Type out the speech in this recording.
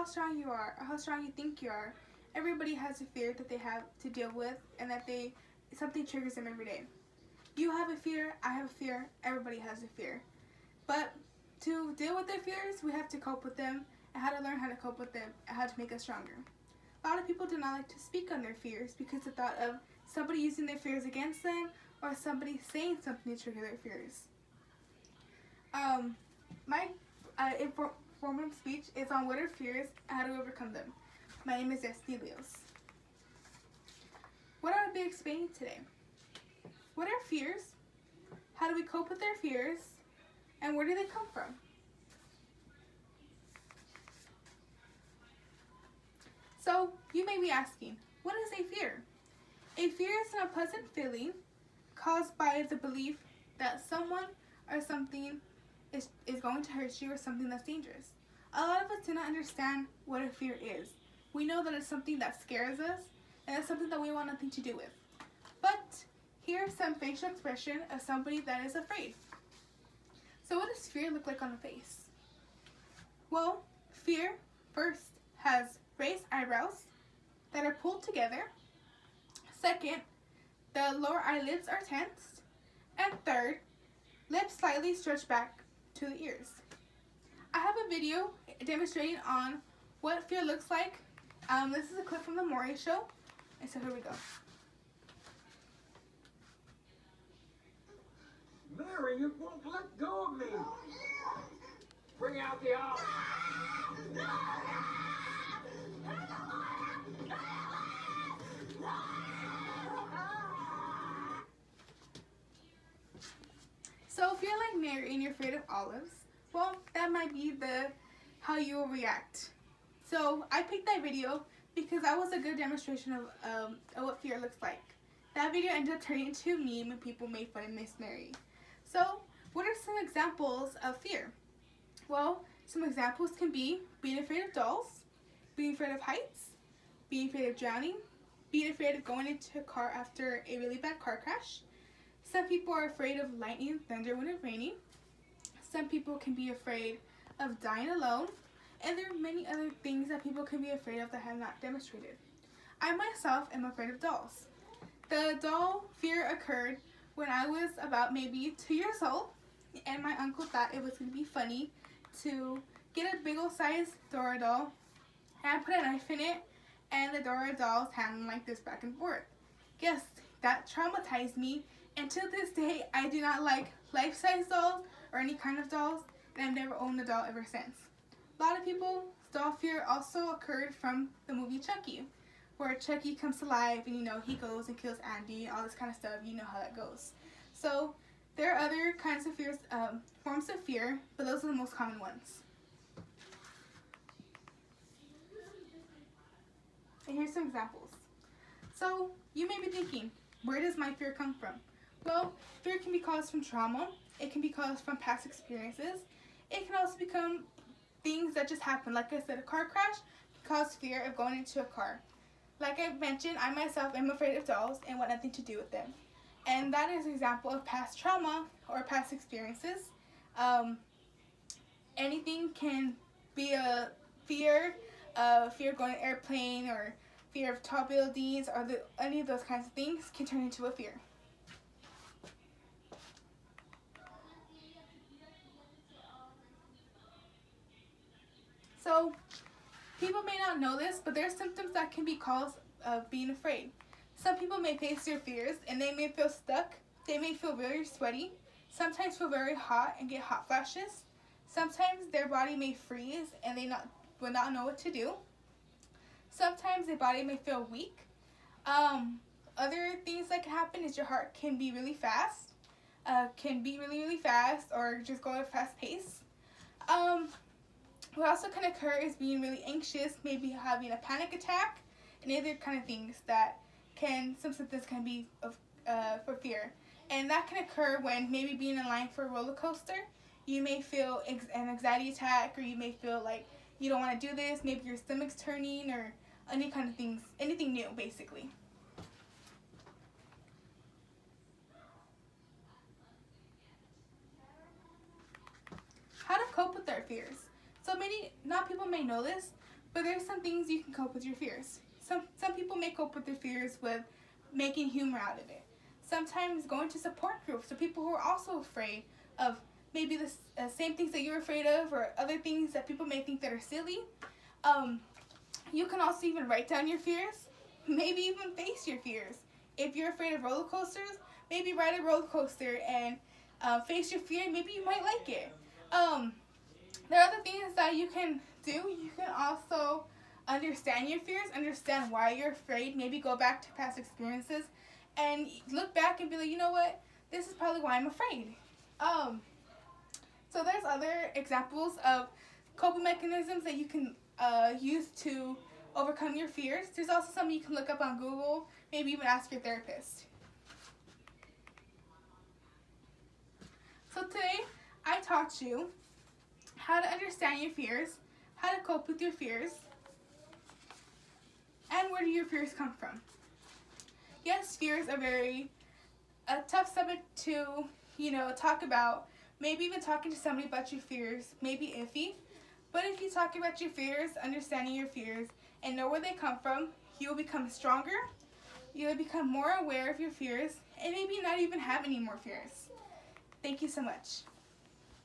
how strong you are or how strong you think you are. Everybody has a fear that they have to deal with, and that something triggers them every day. You have a fear, I have a fear, everybody has a fear. But to deal with their fears, we have to cope with them, and how to learn how to cope with them and how to make us stronger. A lot of people do not like to speak on their fears because the thought of somebody using their fears against them or somebody saying something to trigger their fears. My informative speech is on what are fears and how to overcome them. My name is Esty Leos. What I will be explaining today. What are fears? How do we cope with our fears? And where do they come from? So, you may be asking, what is a fear? A fear is an unpleasant feeling caused by the belief that someone or something is going to hurt you or something that's dangerous. A lot of us do not understand what a fear is. We know that it's something that scares us and it's something that we want nothing to do with. But here's some facial expression of somebody that is afraid. So what does fear look like on the face? Well, fear first has raised eyebrows that are pulled together. Second, the lower eyelids are tensed. And third, lips slightly stretched back to the ears. I have a video demonstrating on what fear looks like. This is a clip from the Maury Show. And so here we go. Mary, you won't let go of me. Bring out the owl. So if you're like Mary and you're afraid of olives, well, that might be how you will react. So I picked that video because that was a good demonstration of what fear looks like. That video ended up turning into a meme and people made fun of Miss Mary. So what are some examples of fear? Well, some examples can be being afraid of dolls, being afraid of heights, being afraid of drowning, being afraid of going into a car after a really bad car crash. Some people are afraid of lightning and thunder when it's raining. Some people can be afraid of dying alone. And there are many other things that people can be afraid of that I have not demonstrated. I myself am afraid of dolls. The doll fear occurred when I was about maybe 2 years old, and my uncle thought it was going to be funny to get a big old size Dora doll and put a knife in it, and the Dora doll's hand like this back and forth. Yes, that traumatized me, and to this day I do not like life-size dolls or any kind of dolls, and I've never owned a doll ever since. A lot of people's doll fear also occurred from the movie Chucky, where Chucky comes to life and he goes and kills Andy and all this kind of stuff. You know how that goes. So there are other kinds of fears, forms of fear, but those are the most common ones. And here's some examples. So you may be thinking, where does my fear come from? Well, fear can be caused from trauma. It can be caused from past experiences. It can also become things that just happen. Like I said, a car crash can cause fear of going into a car. Like I mentioned, I myself am afraid of dolls and want nothing to do with them. And that is an example of past trauma or past experiences. Anything can be a fear of going on an airplane, or fear of tall buildings, or any of those kinds of things can turn into a fear. So people may not know this, but there are symptoms that can be caused of being afraid. Some people may face their fears and they may feel stuck. They may feel very sweaty, sometimes feel very hot and get hot flashes. Sometimes their body may freeze and they will not know what to do. Sometimes their body may feel weak. Other things that can happen is your heart can be really fast, really fast, or just go at a fast pace. What also can occur is being really anxious, maybe having a panic attack, and other kind of things some symptoms can be for fear. And that can occur when maybe being in line for a roller coaster, you may feel an anxiety attack, or you may feel like you don't want to do this, maybe your stomach's turning, or any kind of things, anything new basically. How to cope with our fears. So not people may know this, But there's some things you can cope with your fears. Some people may cope with their fears with making humor out of it. Sometimes going to support groups, so people who are also afraid of maybe the same things that you're afraid of, or other things that people may think that are silly. You can also even write down your fears, maybe even face your fears. If you're afraid of roller coasters, maybe ride a roller coaster and face your fear. Maybe you might like it. There are other things that you can do. You can also understand your fears, understand why you're afraid, maybe go back to past experiences and look back and be like, you know what, this is probably why I'm afraid. So there's other examples of coping mechanisms that you can use to overcome your fears. There's also something you can look up on Google, maybe even ask your therapist. So today I taught you how to understand your fears, how to cope with your fears, and where do your fears come from. Yes, fears are a tough subject to, talk about. Maybe even talking to somebody about your fears may be iffy. But if you talk about your fears, understanding your fears, and know where they come from, you'll become stronger, you'll become more aware of your fears, and maybe not even have any more fears. Thank you so much.